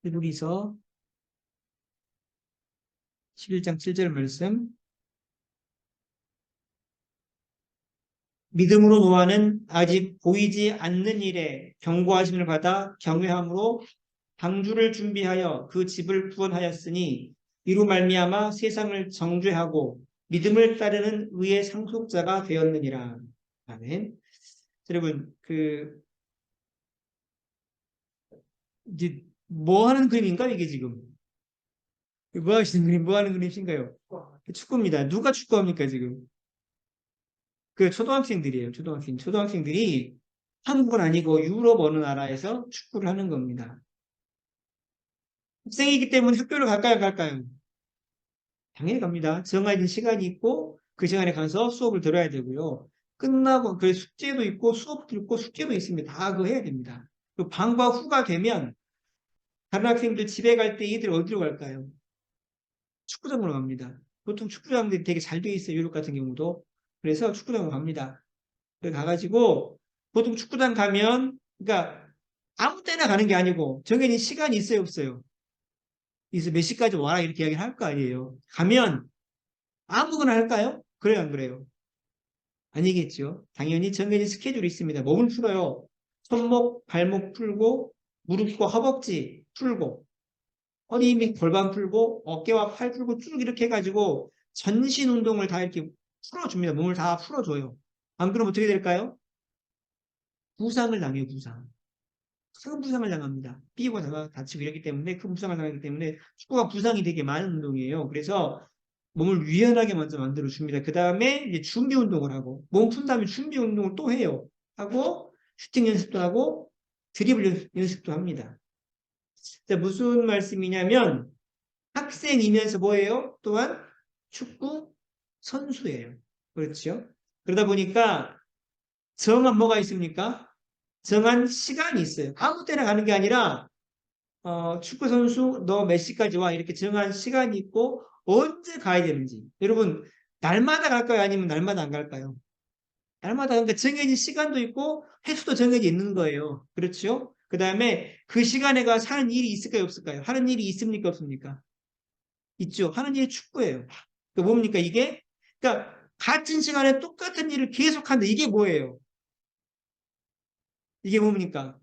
히브리서 11장 7절 말씀. 믿음으로 노아는 아직 보이지 않는 일에 경고하심을 받아 경외함으로 방주를 준비하여 그 집을 구원하였으니 이로 말미암아 세상을 정죄하고 믿음을 따르는 의의 상속자가 되었느니라. 아멘. 여러분, 이제 뭐 하는 그림인가 이게 지금? 뭐 하시는 그림? 뭐 하는 그림인가요? 축구입니다. 누가 축구합니까 지금? 그 초등학생들이에요. 초등학생들이 한국은 아니고 유럽 어느 나라에서 축구를 하는 겁니다. 학생이기 때문에 학교를 갈까요? 당연히 갑니다. 정해진 시간이 있고 그 시간에 가서 수업을 들어야 되고요. 끝나고 그 숙제도 있고 수업도 있고 숙제도 있습니다. 다 그거 해야 됩니다. 그 방과 후가 되면 다른 학생들 집에 갈 때 얘들 어디로 갈까요? 축구장으로 갑니다. 보통 축구장들이 되게 잘 돼 있어요. 유럽 같은 경우도. 그래서 축구장으로 갑니다. 그래 가가지고 보통 축구장 가면 그러니까 아무 때나 가는 게 아니고 정해진 시간이 있어요, 없어요? 그래서 몇 시까지 와라 이렇게 이야기를 할 거 아니에요. 가면 아무거나 할까요? 그래요, 안 그래요? 아니겠죠. 당연히 정해진 스케줄이 있습니다. 몸을 풀어요. 손목, 발목 풀고 무릎과 허벅지 풀고 허리 및 골반 풀고 어깨와 팔 풀고 쭉 이렇게 해가지고 전신 운동을 다 이렇게 풀어줍니다. 몸을 다 풀어줘요. 안 그러면 어떻게 될까요? 부상을 당해요, 부상. 큰 부상을 당합니다. 삐고 다치고 이렇기 때문에 큰 부상을 당하기 때문에 축구가 부상이 되게 많은 운동이에요. 그래서 몸을 유연하게 먼저 만들어 줍니다. 그 다음에 이제 준비 운동을 하고 몸 푼 다음에 준비 운동을 또 해요. 하고 슈팅 연습도 하고 드리블 연습도 합니다. 자, 무슨 말씀이냐면 학생이면서 뭐예요? 또한 축구 선수예요. 그렇죠? 그러다 보니까 정한 뭐가 있습니까? 정한 시간이 있어요. 아무 때나 가는 게 아니라 축구 선수 너 몇 시까지 와 이렇게 정한 시간이 있고 언제 가야 되는지. 여러분 날마다 갈까요? 아니면 날마다 안 갈까요? 날마다 그러니까 정해진 시간도 있고 횟수도 정해져 있는 거예요. 그렇죠? 그 다음에 그 시간에 가서 하는 일이 있을까요? 없을까요? 하는 일이 있습니까? 없습니까? 있죠. 하는 일이 축구예요. 그러니까 뭡니까 이게? 그러니까 같은 시간에 똑같은 일을 계속한다. 이게 뭐예요? 이게 뭡니까?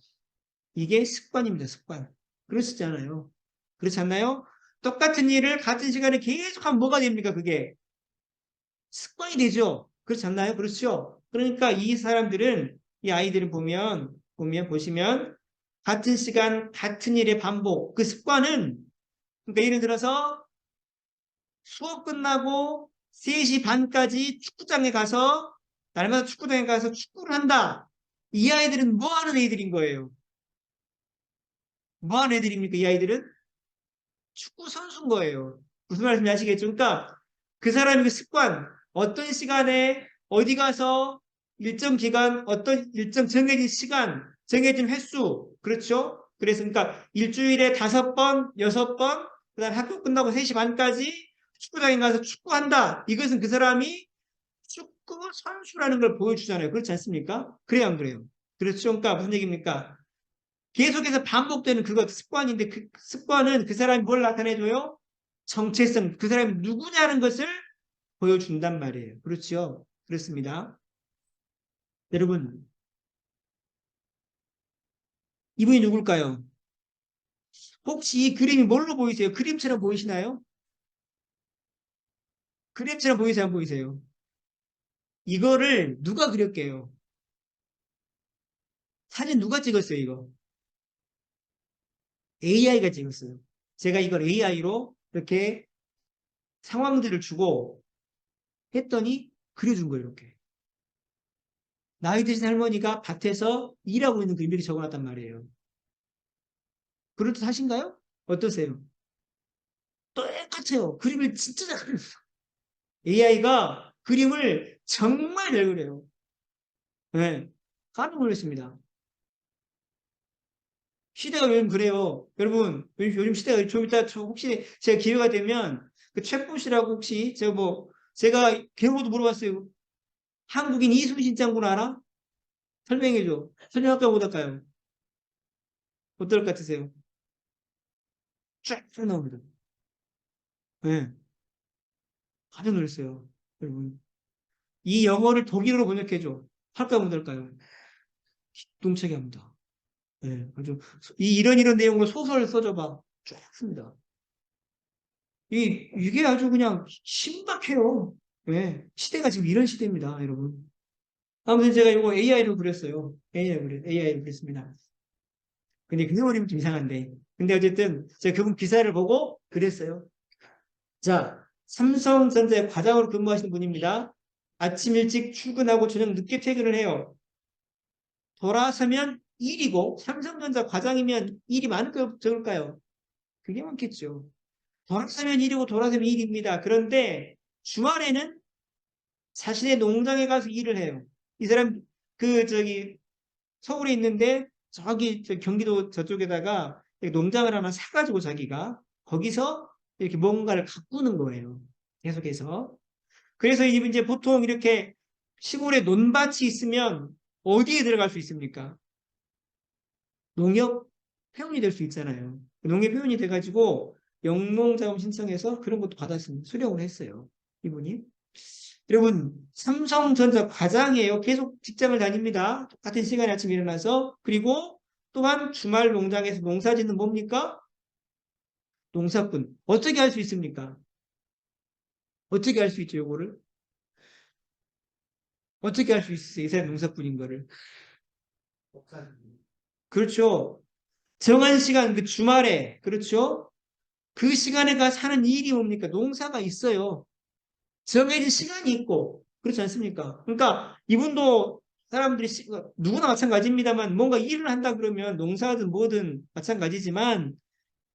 이게 습관입니다. 습관. 그러시잖아요. 그렇지 않나요? 똑같은 일을 같은 시간에 계속하면 뭐가 됩니까? 그게 습관이 되죠. 그렇지 않나요? 그렇죠. 그러니까 이 사람들은 이 아이들을 보시면 같은 시간 같은 일의 반복 그 습관은 그러니까 예를 들어서 수업 끝나고 3시 반까지 축구장에 가서 날마다 축구장에 가서 축구를 한다. 이 아이들은 뭐 하는 애들인 거예요? 뭐 하는 애들입니까? 이 아이들은 축구 선수인 거예요. 무슨 말인지 아시겠죠? 그러니까 그 사람의 그 습관, 어떤 시간에 어디 가서 일정 기간, 어떤 일정 정해진 시간, 정해진 횟수, 그렇죠? 그래서 그러니까 일주일에 5번, 6번, 그다음 학교 끝나고 3시 반까지 축구장에 가서 축구한다. 이것은 그 사람이 축구 선수라는 걸 보여주잖아요. 그렇지 않습니까? 그래요, 안 그래요? 그렇죠? 그러니까 무슨 얘기입니까? 계속해서 반복되는 그것 습관인데 그 습관은 그 사람이 뭘 나타내줘요? 정체성, 그 사람이 누구냐는 것을 보여준단 말이에요. 그렇죠? 그렇습니다. 여러분, 이분이 누굴까요? 혹시 이 그림이 뭘로 보이세요? 그림처럼 보이시나요? 그림처럼 보이세요? 안 보이세요? 이거를 누가 그렸게요? 사진 누가 찍었어요, 이거? AI가 찍었어요. 제가 이걸 AI로 이렇게 상황들을 주고 했더니 그려준 거예요, 이렇게. 나이 드신 할머니가 밭에서 일하고 있는 그림 이렇게 적어놨단 말이에요. 그럴듯하신가요? 어떠세요? 똑같아요. 그림을 진짜 잘 그려요. AI가 그림을 정말 잘 그려요. 네. 깜짝 놀랐습니다. 시대가 요즘 그래요. 여러분, 요즘 시대가 좀 이따 혹시 제가 기회가 되면 그 책보시라고 혹시 제가 개로도 물어봤어요. 한국인 이순신 장군 알아? 설명해줘. 설명할까 못할까요? 어떨 것 같으세요? 쫙 나옵니다. 네. 깜짝 놀랐어요. 여러분. 이 영어를 독일어로 번역해줘. 할까 못할까요? 기똥차게 합니다. 네, 아주 이런 내용으로 소설 써줘봐. 쫙 씁니다. 이게 아주 그냥 신박해요. 네, 시대가 지금 이런 시대입니다, 여러분. 아무튼 제가 이거 AI로 그렸어요. AI로 그렸습니다. 근데 그 그림이 좀 이상한데. 근데 어쨌든 제가 그분 기사를 보고 그랬어요. 자, 삼성전자의 과장으로 근무하시는 분입니다. 아침 일찍 출근하고 저녁 늦게 퇴근을 해요. 돌아서면 일이고 삼성전자 과장이면 일이 많을까요? 적을까요? 그게 많겠죠. 돌아서면 일이고 돌아서면 일입니다. 그런데 주말에는 자신의 농장에 가서 일을 해요. 이 사람 서울에 있는데 저기 경기도 저쪽에다가 농장을 하나 사가지고 자기가 거기서 이렇게 뭔가를 가꾸는 거예요. 계속해서. 그래서 이제 보통 이렇게 시골에 논밭이 있으면 어디에 들어갈 수 있습니까? 농협 회원이 될 수 있잖아요. 농협 회원이 돼가지고 영농자금 신청해서 그런 것도 받았습니다. 수령을 했어요. 이분이. 여러분, 삼성전자 과장이에요. 계속 직장을 다닙니다. 똑같은 시간에 아침에 일어나서. 그리고 또한 주말 농장에서 농사 짓는 뭡니까? 농사꾼. 어떻게 할 수 있습니까? 어떻게 할 수 있죠, 요거를? 어떻게 할 수 있어요? 이 사람 농사꾼인 거를. 그렇죠. 정한 시간, 그 주말에, 그렇죠? 그 시간에 가서 하는 일이 뭡니까? 농사가 있어요. 정해진 시간이 있고, 그렇지 않습니까? 그러니까 이분도 사람들이, 누구나 마찬가지입니다만, 뭔가 일을 한다 그러면 농사든 뭐든 마찬가지지만,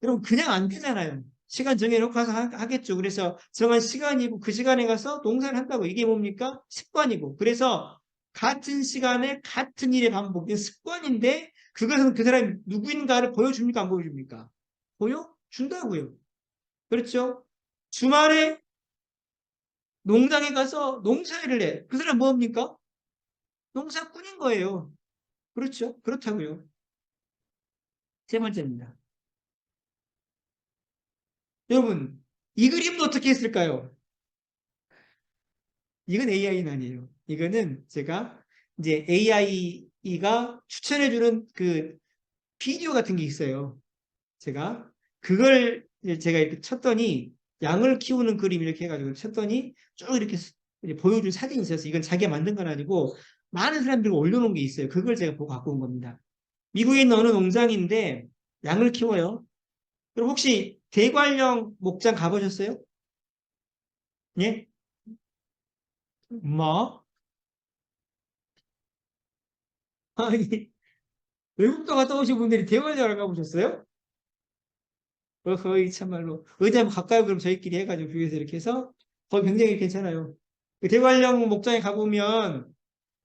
여러분, 그냥 안 되잖아요. 시간 정해놓고 가서 하겠죠. 그래서 정한 시간이고 그 시간에 가서 농사를 한다고. 이게 뭡니까? 습관이고. 그래서 같은 시간에 같은 일의 반복. 이게 습관인데, 그것은 그 사람이 누구인가를 보여줍니까? 안 보여줍니까? 보여준다고요. 그렇죠? 주말에 농장에 가서 농사일을 해. 그 사람 뭡니까? 농사꾼인 거예요. 그렇죠? 그렇다고요. 세 번째입니다. 여러분, 이 그림도 어떻게 했을까요? 이건 AI는 아니에요. 이거는 제가 이제 AI가 추천해주는 그 비디오 같은 게 있어요. 제가 그걸 이제 제가 이렇게 쳤더니 양을 키우는 그림 이렇게 해가지고 쳤더니 쭉 이렇게 이제 보여준 사진이 있어서 이건 자기가 만든 건 아니고 많은 사람들이 올려놓은 게 있어요. 그걸 제가 보고 갖고 온 겁니다. 미국에 있는 어느 농장인데 양을 키워요. 그럼 혹시 대관령 목장 가보셨어요? 예? 뭐? 아니, 외국도 갔다 오신 분들이 대관령을 가보셨어요? 거의 참말로 의대 한번 가까이 그럼 저희끼리 해가지고 비교해서 이렇게 해서 거기 굉장히 괜찮아요. 그 대관령 목장에 가보면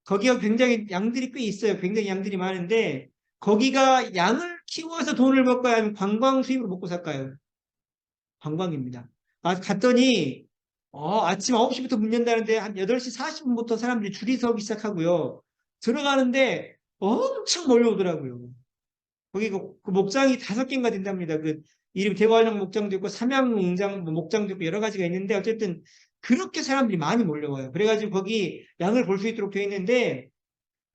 거기가 굉장히 양들이 꽤 있어요. 굉장히 양들이 많은데 거기가 양을 키워서 돈을 벌까요? 아니면 관광 수입으로 먹고 살까요? 관광입니다. 갔더니 아침 9시부터 문 연다는데 한 8시 40분부터 사람들이 줄이 서기 시작하고요. 들어가는데 엄청 몰려오더라고요. 거기 그 목장이 5개인가 된답니다. 그 이름 대관령 목장도 있고 삼양 농장 뭐 목장도 있고 여러 가지가 있는데 어쨌든 그렇게 사람들이 많이 몰려와요. 그래가지고 거기 양을 볼 수 있도록 되어 있는데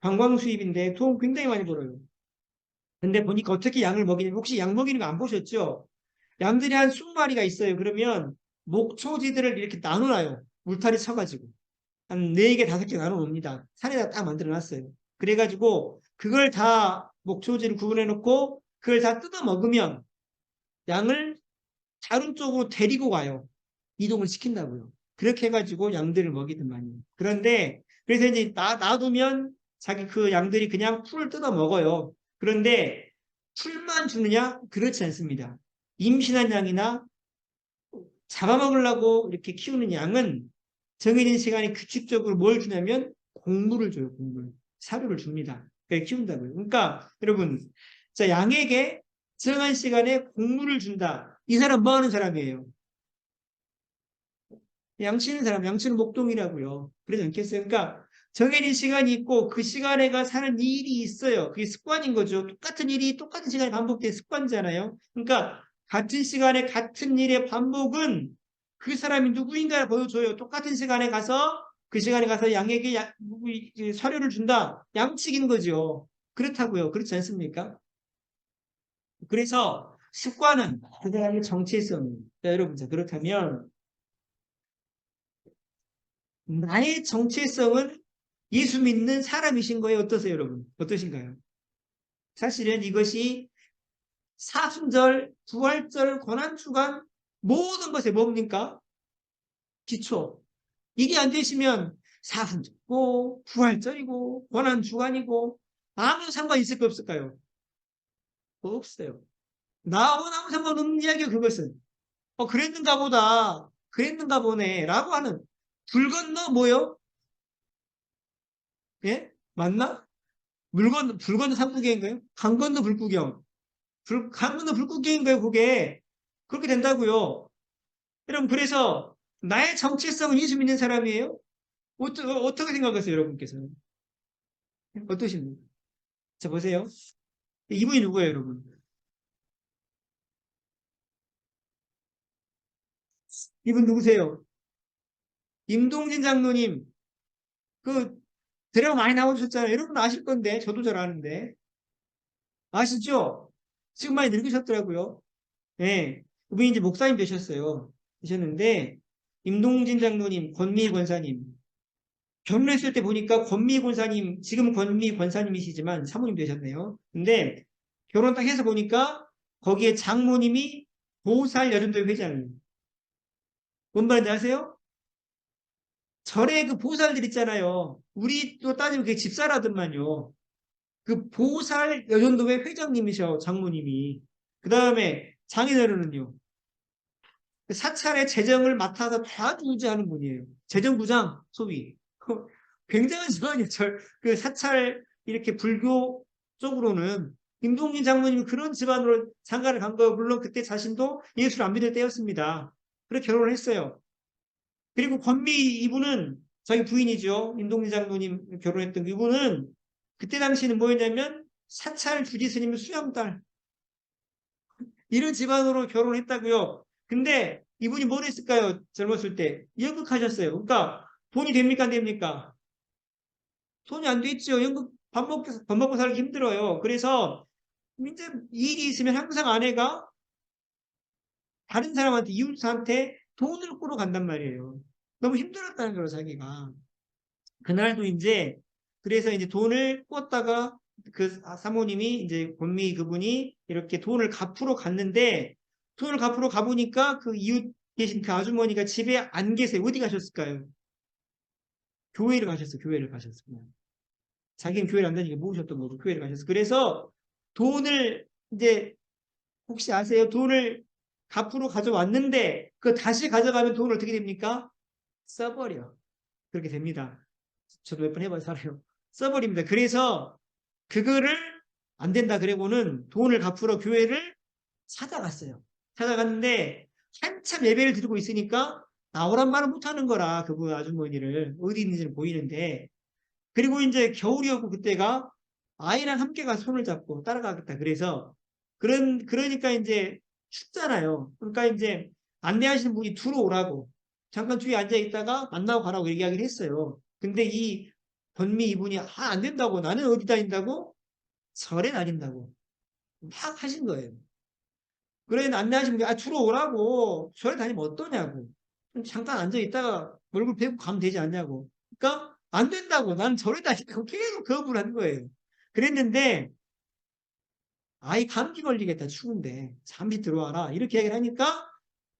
관광 수입인데 돈 굉장히 많이 벌어요. 근데 보니까 어떻게 양을 먹이는 혹시 양 먹이는 거 안 보셨죠? 양들이 한 20마리가 있어요. 그러면 목초지들을 이렇게 나눠놔요. 울타리 쳐가지고. 한 4개, 5개 나눠 놓습니다. 산에다 딱 만들어 놨어요. 그래가지고 그걸 다 목초지를 구분해 놓고 그걸 다 뜯어 먹으면 양을 다른 쪽으로 데리고 가요. 이동을 시킨다고요. 그렇게 해가지고 양들을 먹이더만요. 그런데 그래서 이제 놔두면 자기 그 양들이 그냥 풀을 뜯어 먹어요. 그런데 풀만 주느냐? 그렇지 않습니다. 임신한 양이나 잡아먹으려고 이렇게 키우는 양은 정해진 시간에 규칙적으로 뭘 주냐면 곡물을 줘요. 곡물. 사료를 줍니다. 그래 키운다고요. 그러니까 여러분 자 양에게 정한 시간에 곡물을 준다. 이 사람 뭐 하는 사람이에요? 양치는 사람, 양치는 목동이라고요. 그러지 않겠어요? 그러니까 정해진 시간이 있고 그 시간에 가 사는 일이 있어요. 그게 습관인 거죠. 똑같은 일이 똑같은 시간에 반복된 습관이잖아요. 그러니까 같은 시간에 같은 일의 반복은 그 사람이 누구인가를 보여줘요. 똑같은 시간에 가서 그 시간에 가서 양에게 사료를 준다. 양측인 거죠. 그렇다고요. 그렇지 않습니까? 그래서 습관은 그 사람의 정체성입니다. 여러분, 자, 그렇다면 나의 정체성은 예수 믿는 사람이신 거예요? 어떠세요, 여러분? 어떠신가요? 사실은 이것이 사순절, 부활절, 고난주간 모든 것에 뭡니까? 기초. 이게 안 되시면 사순절이고 부활절이고 고난주간이고 아무 상관 있을 거 없을까요? 없어요. 나하고는 아무 상관없는 이야기예요, 그것은. 그랬는가 보다. 그랬는가 보네. 라고 하는 불 건너 뭐요? 예? 맞나? 불 건너 산구경인가요? 강 건너 불구경. 강 건너 불구경인가요, 그게? 그렇게 된다고요. 여러분, 그래서 나의 정체성은 예수 믿는 사람이에요? 어떻게 생각하세요, 여러분께서는? 어떠십니까? 자, 보세요. 이분이 누구예요, 여러분? 이분 누구세요? 임동진 장로님. 그, 드라마 많이 나오셨잖아요. 여러분 아실 건데, 저도 잘 아는데. 아시죠? 지금 많이 늙으셨더라고요. 예. 그분이 이제 목사님 되셨어요. 되셨는데, 임동진 장로님, 권미 권사님. 결혼했을 때 보니까 권미 권사님, 지금은 권미 권사님이시지만 사모님 되셨네요. 근데 결혼 딱 해서 보니까 거기에 장모님이 보살 여전도회 회장이에요. 뭔 말인지 아세요? 절에 그 보살들 있잖아요. 우리 또 따지면 그게 집사라더만요. 그 보살 여전도회 회장님이셔, 장모님이. 그 다음에 장인어른은요. 사찰의 재정을 맡아서 다 주지하는 분이에요. 재정부장, 소위. 굉장한 집안이에요. 그 사찰, 이렇게 불교 쪽으로는. 임동진 장모님이 그런 집안으로 장가를 간 거예요. 물론 그때 자신도 예수를 안 믿을 때였습니다. 그래서 결혼을 했어요. 그리고 권미 이분은 자기 부인이죠. 임동진 장로님 결혼했던 이분은 그때 당시에는 뭐였냐면 사찰 주지 스님의 수양딸 이런 집안으로 결혼했다고요. 근데 이분이 뭘 했을까요? 젊었을 때 연극하셨어요. 그러니까 돈이 됩니까 안 됩니까? 돈이 안 됐죠. 연극 밥 먹고 살기 힘들어요. 그래서 이제 일이 있으면 항상 아내가 다른 사람한테 이웃한테 돈을 꾸러 간단 말이에요. 너무 힘들었다는 거예요, 자기가. 그날도 이제 그래서 이제 돈을 꿨다가 그 사모님이 이제 권미 그분이 이렇게 돈을 갚으러 갔는데 돈을 갚으러 가보니까 그 이웃 계신 그 아주머니가 집에 안 계세요. 어디 가셨을까요? 교회를 가셨어요. 교회를 가셨어요. 자기는 교회를 안 다니니까 모으셨던 거고 교회를 가셨어요. 그래서 돈을 이제 혹시 아세요? 돈을 갚으러 가져왔는데 그 다시 가져가면 돈을 어떻게 됩니까? 써버려. 그렇게 됩니다. 저도 몇 번 해봐서 알아요. 써버립니다. 그래서 그거를 안 된다 그러고는 돈을 갚으러 교회를 찾아갔어요. 찾아갔는데 한참 예배를 드리고 있으니까 나오란 말을 못하는 거라 그분 아주머니를 어디 있는지는 보이는데 그리고 이제 겨울이었고 그때가 아이랑 함께 가서 손을 잡고 따라가겠다. 그래서 그러니까 이제 춥잖아요. 그러니까 이제 안내하시는 분이 들어오라고 잠깐 뒤에 앉아 있다가 만나고 가라고 얘기하기를 했어요. 근데 이 권미 이분이 안 된다고 나는 어디 다닌다고 절에 다닌다고 막 하신 거예요. 그래 안내하시는 분이 들어오라고 절에 다니면 어떠냐고 잠깐 앉아 있다가 얼굴 뵈고 가면 되지 않냐고. 그러니까 안 된다고 나는 절에 다닌다고 계속 거부를 한 거예요. 그랬는데 아이 감기 걸리겠다 추운데 잠시 들어와라 이렇게 얘기를 하니까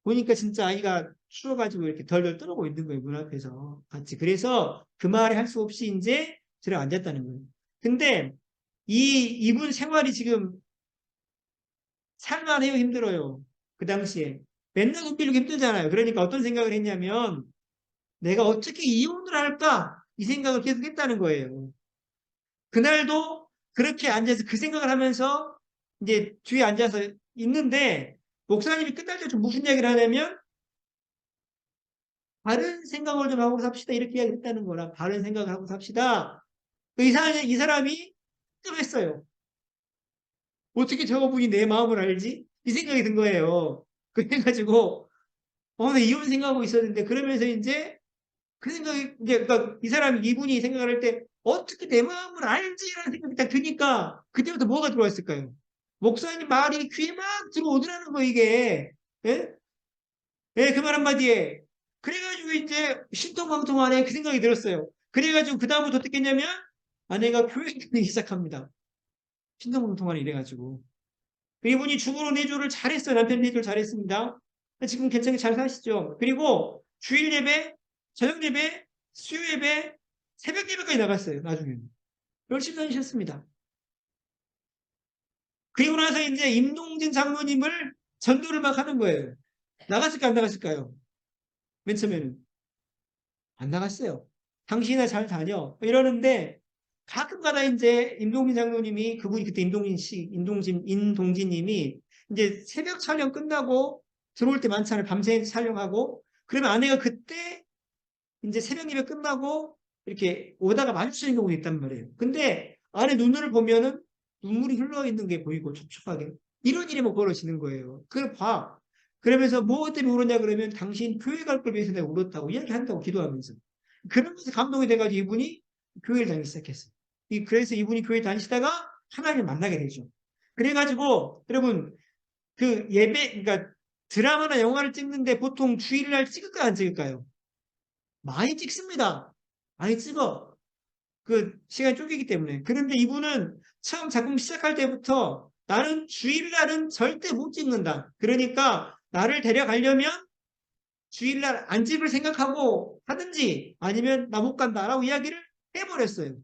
보니까 진짜 아이가 추워가지고 이렇게 덜덜 떨고 있는 거예요 문 앞에서 같이. 그래서 그 말에 할 수 없이 이제 들어 앉았다는 거예요. 근데 이분 생활이 지금 살만해요 힘들어요. 그 당시에 맨날 돈 빌리고 힘들잖아요. 그러니까 어떤 생각을 했냐면 내가 어떻게 이혼을 할까 이 생각을 계속 했다는 거예요. 그날도 그렇게 앉아서 그 생각을 하면서 이제 뒤에 앉아서 있는데 목사님이 끝날 때좀 무슨 이야기를 하냐면 바른 생각을 좀 하고 삽시다 이렇게 이야기했다는 거라 바른 생각을 하고 삽시다. 이 사람이 끔했어요. 어떻게 저분이 내 마음을 알지? 이 생각이 든 거예요. 그래가지고, 나 이혼 생각하고 있었는데, 그러면서 이제, 그 생각이, 이제, 그러니까 이 사람이, 이분이 생각을 할 때, 어떻게 내 마음을 알지라는 생각이 딱 드니까, 그때부터 뭐가 들어왔을까요? 목사님 말이 귀에 막 들어오더라는 거, 이게. 예? 예, 그 말 한마디에. 그래가지고 이제 신통방통하네 그 생각이 들었어요. 그래가지고 그다음부터 어떻게 했냐면 아내가 교회 다니기 시작합니다. 신통방통하네 이래가지고. 이분이 중으로 내조를 잘했어요. 남편 내조를 잘했습니다. 지금 괜찮게 잘 사시죠. 그리고 주일 예배, 저녁 예배, 수요 예배, 새벽 예배까지 나갔어요. 나중에. 열심히 다니셨습니다. 그리고 나서 이제 임동진 장로님을 전도를 막 하는 거예요. 나갔을까 안 나갔을까요? 맨 처음에는. 안 나갔어요. 당신이나 잘 다녀. 이러는데 가끔가다 이제 임동진 장로님이 그분이 그때 인동진님이 이제 새벽 촬영 끝나고 들어올 때 많잖아요. 밤새 촬영하고 그러면 아내가 그때 이제 새벽 예배 끝나고 이렇게 오다가 마주치는 경우가 있단 말이에요. 근데 아내 눈을 보면은 눈물이 흘러 있는 게 보이고 촉촉하게 이런 일이 뭐 벌어지는 거예요. 그걸 봐. 그러면서 뭐 때문에 울었냐 그러면 당신 교회 갈 걸 위해서 내가 울었다고 이야기한다고 기도하면서 그러면서 감동이 돼가지고 이분이 교회를 다니기 시작했어요. 그래서 이분이 교회 다니시다가 하나님을 만나게 되죠. 그래가지고 여러분 그 예배 그러니까 드라마나 영화를 찍는데 보통 주일날 찍을까요 안 찍을까요? 많이 찍습니다. 많이 찍어. 그 시간이 쫓기기 때문에. 그런데 이분은 처음 작품 시작할 때부터 나는 주일날은 절대 못 찍는다. 그러니까 나를 데려가려면 주일날 안 찍을 생각하고 하든지 아니면 나 못 간다라고 이야기를 해버렸어요.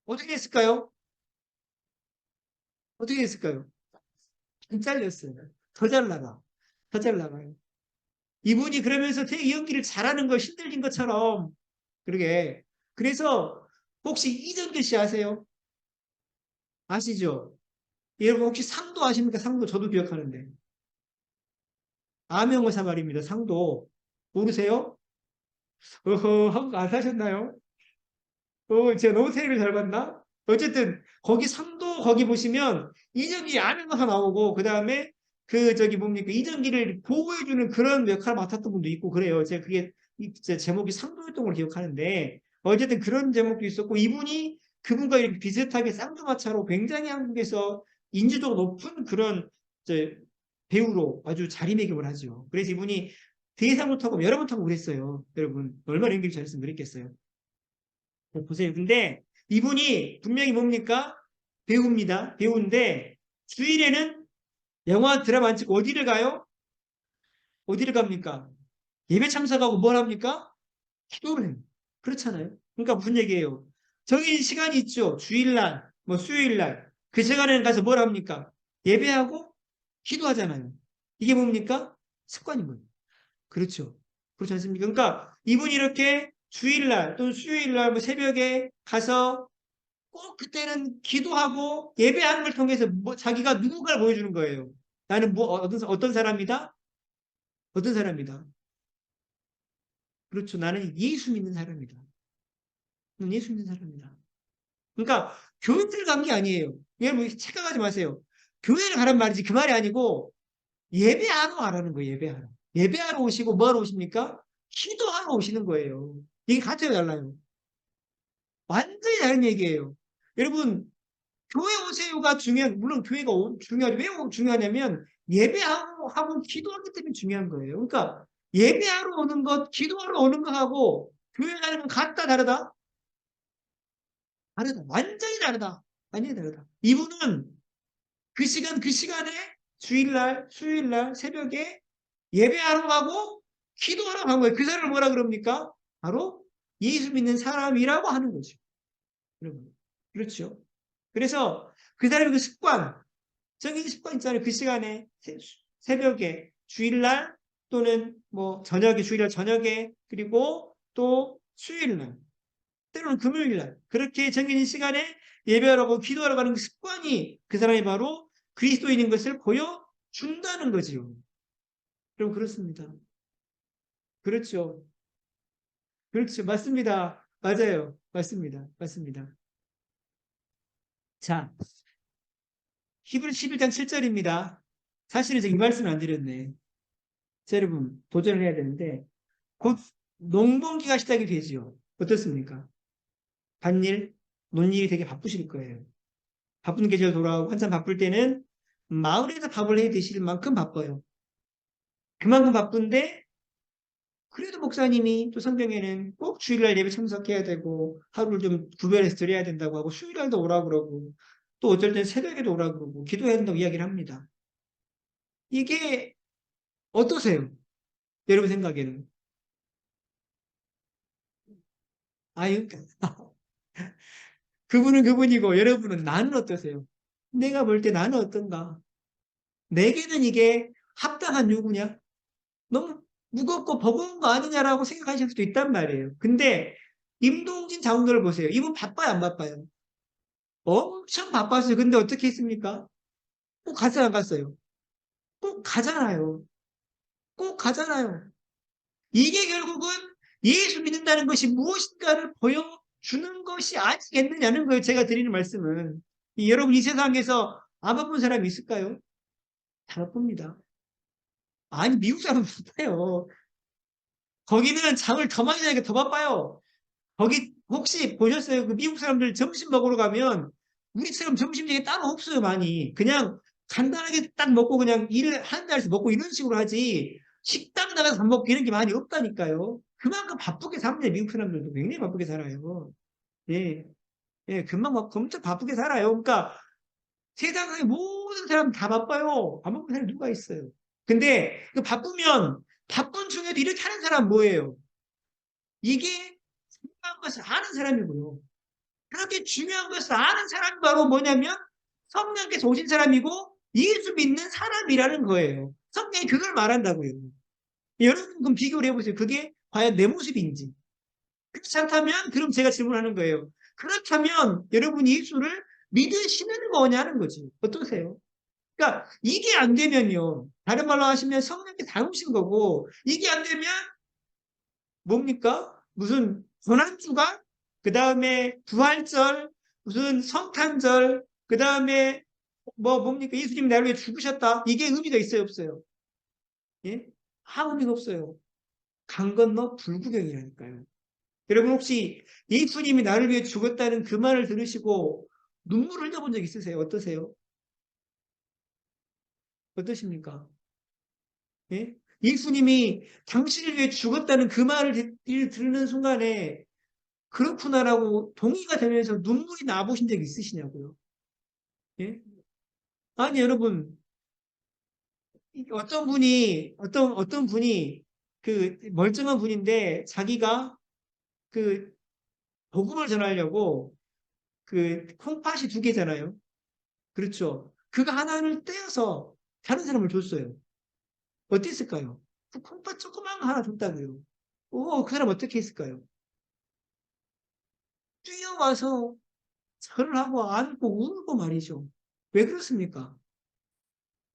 어떻게 했을까요? 어떻게 했을까요? 안 잘렸어요. 더 잘 나가. 더 잘 나가요. 이분이 그러면서 되게 연기를 잘하는 걸 신들린 것처럼 그러게. 그래서 혹시 이정길 씨 아세요? 아시죠? 여러분 혹시 상도 아십니까? 상도 저도 기억하는데. 암영어사 말입니다. 상도. 모르세요? 어허, 한국 안 사셨나요? 제가 너무 테레비를 잘 봤나? 어쨌든 거기 상도 거기 보시면 이정길이 암영어사 나오고 그 다음에 그 저기 뭡니까 이정길을 보호해주는 그런 역할을 맡았던 분도 있고 그래요. 제가 그게 제 제목이 상도였던 걸 기억하는데 어쨌든 그런 제목도 있었고 이분이 그분과 이렇게 비슷하게 쌍두마차로 굉장히 한국에서 인지도가 높은 그런 이제 배우로 아주 자리매김을 하죠. 그래서 이분이 대상을 타고 여러 번 타고 그랬어요. 여러분 얼마나 연기를 잘했으면 그랬겠어요. 보세요. 근데 이분이 분명히 뭡니까? 배우입니다. 배우인데 주일에는 영화 드라마 안 찍고 어디를 가요? 어디를 갑니까? 예배 참석하고 뭘 합니까? 기도를 해요. 그렇잖아요. 그러니까 무슨 얘기예요? 정해진 시간이 있죠. 주일날, 뭐 수요일날. 그 시간에는 가서 뭘 합니까? 예배하고 기도하잖아요. 이게 뭡니까? 습관인 거예요. 그렇죠. 그렇지 않습니까? 그러니까 이분이 이렇게 주일날 또는 수요일날 뭐 새벽에 가서 꼭 그때는 기도하고 예배하는 걸 통해서 뭐 자기가 누군가를 보여주는 거예요. 나는 뭐 어떤 사람이다? 어떤 사람이다? 그렇죠. 나는 예수 믿는 사람이다. 나는 예수 믿는 사람이다. 그러니까 교회를 간 게 아니에요. 여러분 착각하지 마세요. 교회를 가란 말이지 그 말이 아니고 예배하러 가라는 거예요. 예배하러. 예배하러 오시고 뭐하러 오십니까? 기도하러 오시는 거예요. 이게 같아요, 달라요. 완전히 다른 얘기예요. 여러분 교회 오세요가 중요한, 물론 교회가 중요하죠. 왜 중요하냐면, 예배하고 기도하기 때문에 중요한 거예요. 그러니까, 예배하러 오는 것, 기도하러 오는 것하고, 교회 가는 건 같다, 다르다? 다르다. 완전히 다르다. 완전히 다르다. 이분은 그 시간에 주일날, 수요일날, 새벽에 예배하러 가고, 기도하러 간 거예요. 그 사람을 뭐라 그럽니까? 바로 예수 믿는 사람이라고 하는 거죠. 여러분. 그렇죠. 그래서 그 사람의 그 습관, 정해진 습관 있잖아요. 그 시간에 새벽에 주일날 또는 뭐 저녁에 주일날 저녁에 그리고 또 수요일날 때로는 금요일날 그렇게 정해진 시간에 예배하라고 기도하러 가는 그 습관이 그 사람이 바로 그리스도인인 것을 보여준다는 거지요. 여러분 그렇습니다. 그렇죠. 그렇죠. 맞습니다. 맞아요. 맞습니다. 맞습니다. 자, 히브리 11장 7절입니다. 사실은 제가 이 말씀을 안 드렸네. 자, 여러분, 도전을 해야 되는데, 곧 농번기가 시작이 되지요. 어떻습니까? 밭일, 논일이 되게 바쁘실 거예요. 바쁜 계절 돌아오고 한참 바쁠 때는 마을에서 밥을 해 드실 만큼 바빠요. 그만큼 바쁜데 그래도 목사님이 또 성경에는 꼭 주일날 예배 참석해야 되고 하루를 좀 구별해서 드려야 된다고 하고 수요일날도 오라고 그러고 또 어쩔 땐 새벽에도 오라고 그러고 기도해야 된다고 이야기를 합니다. 이게 어떠세요? 여러분 생각에는? 아유, 그분은 그분이고 여러분은 나는 어떠세요? 내가 볼 때 나는 어떤가? 내게는 이게 합당한 요구냐? 너무 무겁고 버거운 거 아니냐라고 생각하실 수도 있단 말이에요. 근데 임동진 장로를 보세요. 이분 바빠요, 안 바빠요? 엄청 바빴어요. 근데 어떻게 했습니까? 꼭 갔어요, 안 갔어요? 꼭 가잖아요. 꼭 가잖아요. 이게 결국은 예수 믿는다는 것이 무엇인가를 보여주는 것이 아니겠느냐는 거예요. 제가 드리는 말씀은. 여러분 이 세상에서 안 바쁜 사람이 있을까요? 다 바쁩니다. 아니 미국 사람 바빠요. 거기는 잠을 더 많이 자니까 더 바빠요. 거기 혹시 보셨어요? 그 미국 사람들 점심 먹으러 가면 우리처럼 점심시간이 따로 없어요, 많이. 그냥 간단하게 딱 먹고 그냥 일을 하는 자리에서 먹고 이런 식으로 하지. 식당 나가서 밥 먹고 이런 게 많이 없다니까요. 그만큼 바쁘게 삽니다, 미국 사람들도. 굉장히 바쁘게 살아요. 예, 예, 금방 엄청 바쁘게 살아요. 그러니까 세상의 모든 사람 다 바빠요. 안 바쁜 사람이 누가 있어요. 근데 그 바쁘면 바쁜 중에도 이렇게 하는 사람 뭐예요? 이게 중요한 것을 아는 사람이고요. 그렇게 중요한 것을 아는 사람이 바로 뭐냐면 성령께서 오신 사람이고 예수 믿는 사람이라는 거예요. 성경이 그걸 말한다고요. 여러분 그럼 비교를 해보세요. 그게 과연 내 모습인지. 그렇지 않다면 그럼 제가 질문하는 거예요. 그렇다면 여러분이 예수를 믿으시는 거냐는 거지. 어떠세요? 그러니까 이게 안 되면요. 다른 말로 하시면 성령께서 다 오신 거고 이게 안 되면 뭡니까? 무슨 고난주가 그 다음에 부활절 무슨 성탄절 그 다음에 뭡니까? 예수님이 나를 위해 죽으셨다. 이게 의미가 있어요, 없어요? 예? 아무 의미가 없어요. 강 건너 불구경이라니까요. 여러분 혹시 예수님이 나를 위해 죽었다는 그 말을 들으시고 눈물을 흘려본 적 있으세요? 어떠세요? 어떠십니까? 예? 예수님이 당신을 위해 죽었다는 그 말을 들으는 순간에 그렇구나라고 동의가 되면서 눈물이 나보신 적 있으시냐고요? 예? 아니 여러분 어떤 분이 그 멀쩡한 분인데 자기가 그 복음을 전하려고 그 콩팥이 두 개잖아요. 그렇죠. 그거 하나를 떼어서 다른 사람을 줬어요. 어땠을까요? 그 콩팥 조그만 거 하나 줬다고요. 그 사람 어떻게 했을까요? 뛰어와서 절을 하고 안고 울고 말이죠. 왜 그렇습니까?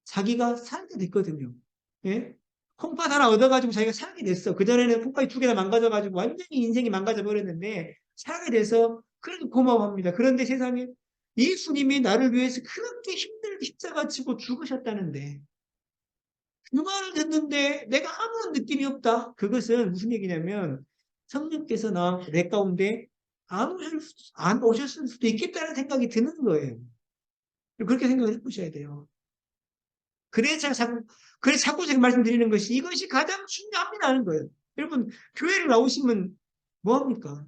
자기가 살게 됐거든요. 예? 콩팥 하나 얻어가지고 자기가 살게 됐어. 그전에는 콩팥이 두 개나 망가져가지고 완전히 인생이 망가져 버렸는데 살게 돼서 그렇게 고마워합니다. 그런데 세상에 예수님이 나를 위해서 그렇게 힘들게 십자가 지고 죽으셨다는데 그 말을 듣는데 내가 아무런 느낌이 없다. 그것은 무슨 얘기냐면 성령께서 내 가운데 안 오셨을 수도 있겠다는 생각이 드는 거예요. 그렇게 생각을 해보셔야 돼요. 그래서 자꾸 제가 말씀드리는 것이 이것이 가장 중요합니다는 거예요. 여러분, 교회를 나오시면 뭐합니까?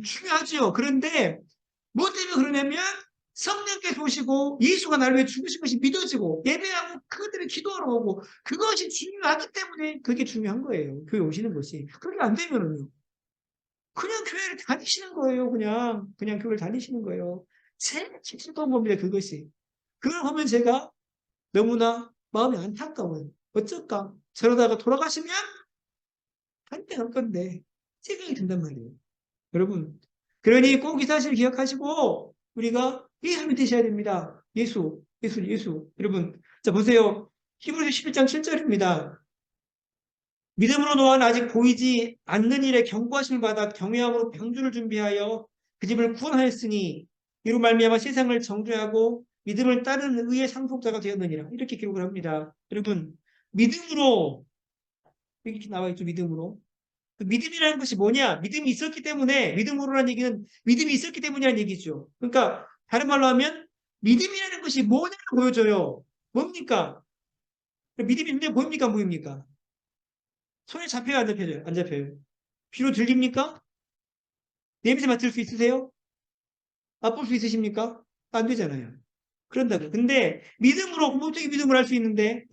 중요하죠. 그런데 뭐 때문에 그러냐면 성령께서 오시고 예수가 나를 위해 죽으신 것이 믿어지고 예배하고 그것 때문에 기도하러 오고 그것이 중요하기 때문에 그게 중요한 거예요. 교회 오시는 것이. 그렇게 안 되면은요. 그냥 교회를 다니시는 거예요. 그냥 교회를 다니시는 거예요. 제일 칙칙한 겁니다. 그것이. 그걸 보면 제가 너무나 마음이 안타까워요. 어쩔까? 저러다가 돌아가시면 한때 갈 건데 생각이 든단 말이에요. 여러분, 그러니 꼭 이 사실을 기억하시고 우리가 예수 믿으셔야 됩니다. 예수. 여러분, 자 보세요. 히브리서 11장 7절입니다. 믿음으로 노아는 아직 보이지 않는 일에 경고하심을 받아 경외함으로 방주를 준비하여 그 집을 구원하였으니 이로 말미암아 세상을 정죄하고 믿음을 따르는 의의 상속자가 되었느니라. 이렇게 기록을 합니다. 여러분, 믿음으로, 이렇게 나와 있죠, 믿음으로. 그 믿음이라는 것이 뭐냐? 믿음이 있었기 때문에, 믿음으로라는 얘기는 믿음이 있었기 때문이라는 얘기죠. 그러니까, 다른 말로 하면, 믿음이라는 것이 뭐냐를 보여줘요. 뭡니까? 믿음이 눈에 보입니까? 안 보입니까? 손에 잡혀요, 안 잡혀요? 안 잡혀요. 귀로 들립니까? 냄새 맡을 수 있으세요? 맛볼 수 있으십니까? 안 되잖아요. 그런다고. 근데 믿음으로, 궁극적인 믿음을 할 수 있는데,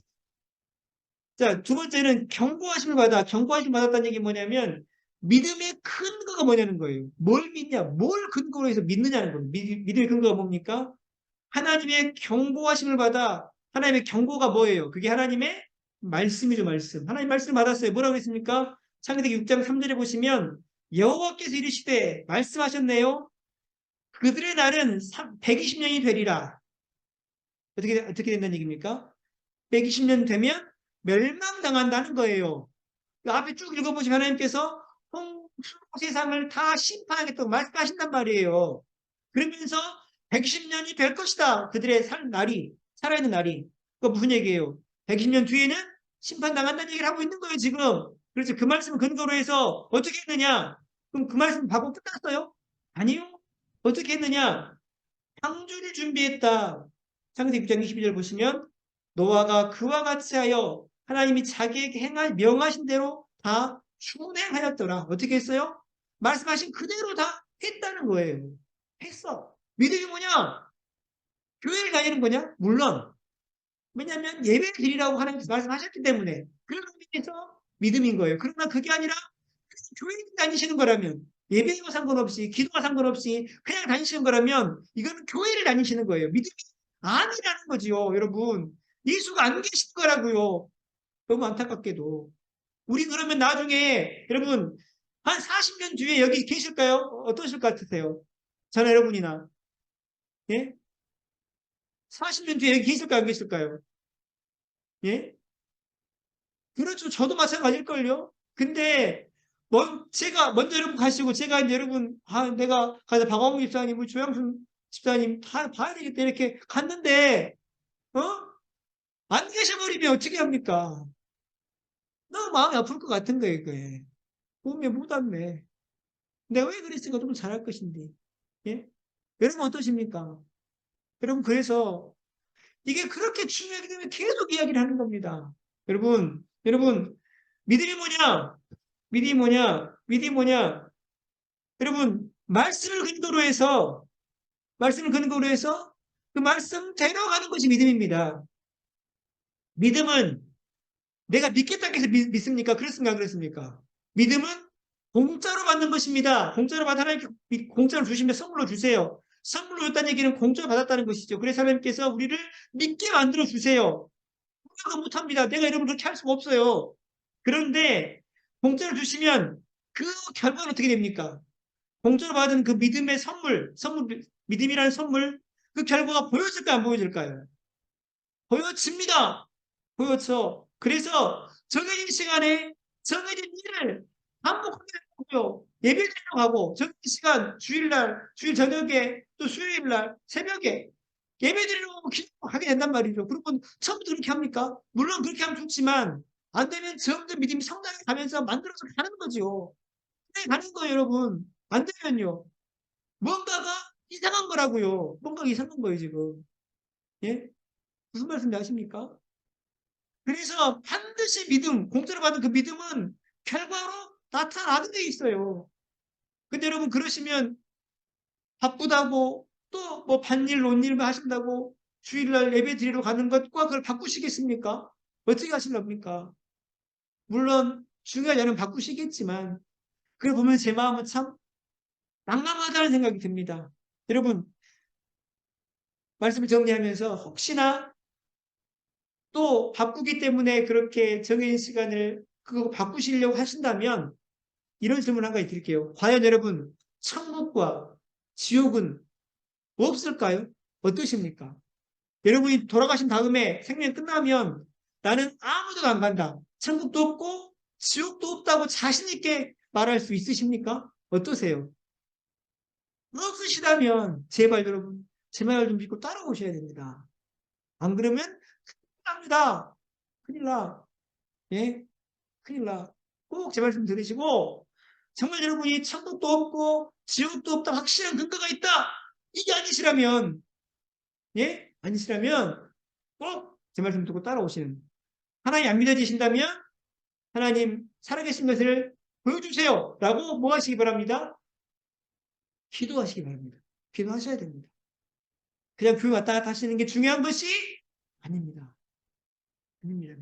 자, 두 번째는 경고하심을 받아. 경고하심을 받았다는 얘기 뭐냐면, 믿음의 근거가 뭐냐는 거예요. 뭘 믿냐? 뭘 근거로 해서 믿느냐는 거예요. 믿음의 근거가 뭡니까? 하나님의 경고하심을 받아. 하나님의 경고가 뭐예요? 그게 하나님의 말씀이죠, 말씀. 하나님 말씀을 받았어요. 뭐라고 했습니까? 창세기 6장 3절에 보시면, 여호와께서 이르시되 말씀하셨네요. 그들의 날은 120년이 되리라. 어떻게 된다는 얘기입니까? 120년 되면 멸망당한다는 거예요. 그 앞에 쭉 읽어보시면 하나님께서 세상을 다 심판하겠다고 말씀하신단 말이에요. 그러면서 110년이 될 것이다. 그들의 살아있는 날이. 그 무슨 얘기예요? 120년 뒤에는 심판당한다는 얘기를 하고 있는 거예요, 지금. 그래서 그 말씀을 근거로 해서 어떻게 했느냐? 그럼 그 말씀 받고 끝났어요? 아니요. 어떻게 했느냐? 창조를 준비했다. 창세기 6장 22절 보시면 노아가 그와 같이 하여 하나님이 자기에게 명하신 대로 다 준행하였더라. 어떻게 했어요? 말씀하신 그대로 다 했다는 거예요. 했어. 믿음이 뭐냐? 교회를 다니는 거냐? 물론. 왜냐하면 예배 드리라고 하나님께서 말씀하셨기 때문에 그런 의미에서 믿음인 거예요. 그러나 그게 아니라 교회 다니시는 거라면 예배와 상관없이 기도와 상관없이 그냥 다니시는 거라면 이거는 교회를 다니시는 거예요. 믿음이 아니라는 거지요. 여러분. 예수가 안 계신 거라고요. 너무 안타깝게도. 우리 그러면 나중에 여러분 한 40년 뒤에 여기 계실까요? 어떠실 것 같으세요? 저나 여러분이나. 예? 40년 뒤에 여기 계실까요? 안 계실까요? 예? 그렇죠. 저도 마찬가지일걸요. 근데 제가 먼저 여러분 가시고 제가 이제 여러분 내가 가서 박광호 집사님, 우리 조양순 집사님 다 봐야 되겠다 이렇게 갔는데 어? 안 계셔버리면 어떻게 합니까? 너무 마음이 아플 것 같은 거예요. 그게. 몸에 묻었네. 내가 왜 그랬을까 좀 잘할 것인데. 예? 여러분 어떠십니까? 여러분 그래서 이게 그렇게 중요하기 때문에 계속 이야기를 하는 겁니다. 여러분 믿음이 뭐냐? 믿음이 뭐냐? 믿음이 뭐냐? 여러분 말씀을 근거로 해서 그 말씀대로 가는 것이 믿음입니다. 믿음은 내가 믿겠다고 해서 믿습니까? 그렇습니까? 안 그렇습니까? 믿음은 공짜로 받는 것입니다. 공짜로 받아 하나님께 공짜로 주시면 선물로 주세요. 선물로 줬다는 얘기는 공짜로 받았다는 것이죠. 그래서 하나님께서 우리를 믿게 만들어 주세요. 공짜로 못합니다. 내가 여러분 그렇게 할 수가 없어요. 그런데 공짜로 주시면 그 결과는 어떻게 됩니까? 공짜로 받은 그 믿음의 믿음이라는 선물, 그 결과가 보여질까요? 안 보여질까요? 보여집니다. 보여져. 그래서 정해진 시간에 정해진 일을 반복하게 되고요. 예배드리러 가고, 정해진 시간, 주일날, 주일 저녁에, 또 수요일날, 새벽에 예배드리러 기도하게 된단 말이죠. 그러면 처음부터 그렇게 합니까? 물론 그렇게 하면 좋지만, 안 되면 점점 믿음이 성장해 가면서 만들어서 가는 거죠. 네, 가는 거예요, 여러분. 안 되면요. 뭔가가 이상한 거라고요. 뭔가가 이상한 거예요, 지금. 예? 무슨 말씀인지 아십니까? 그래서 반드시 공짜로 받은 그 믿음은 결과로 나타나는 데 있어요. 근데 여러분 그러시면 바쁘다고 또 뭐 반일, 논일만 하신다고 주일날 예배 드리러 가는 것과 그걸 바꾸시겠습니까? 어떻게 하실랍니까? 물론 중요하지 않으면 바꾸시겠지만 그걸 보면 제 마음은 참 난감하다는 생각이 듭니다. 여러분 말씀을 정리하면서 혹시나 또 바쁘기 때문에 그렇게 정해진 시간을 그거 바꾸시려고 하신다면 이런 질문 한 가지 드릴게요. 과연 여러분 천국과 지옥은 없을까요? 어떠십니까? 여러분이 돌아가신 다음에 생명이 끝나면 나는 아무데도 안 간다. 천국도 없고 지옥도 없다고 자신 있게 말할 수 있으십니까? 어떠세요? 없으시다면 제발 여러분 제 말 좀 믿고 따라오셔야 됩니다. 안 그러면 큰일 납니다. 큰일 나. 예? 큰일 나. 꼭 제 말씀 들으시고, 정말 여러분이 천국도 없고, 지옥도 없다, 확실한 근거가 있다! 이게 아니시라면, 예? 아니시라면, 꼭 제 말씀 듣고 따라오시는. 하나님 안 믿어지신다면, 하나님 살아계신 것을 보여주세요. 라고 뭐 하시기 바랍니다? 기도하시기 바랍니다. 기도하셔야 됩니다. 그냥 교회 왔다 갔다 하시는 게 중요한 것이 아닙니다. 아닙니다.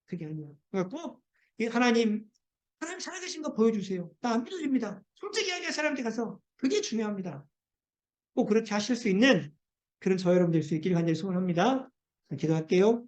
그게 아니에요. 그러니까 꼭 하나님 살아계신 거 보여주세요. 나 안 믿어집니다. 솔직히 이야기할 사람한테 가서 그게 중요합니다. 꼭 그렇게 하실 수 있는 그런 저 여러분 될 수 있기를 간절히 소원합니다. 기도할게요.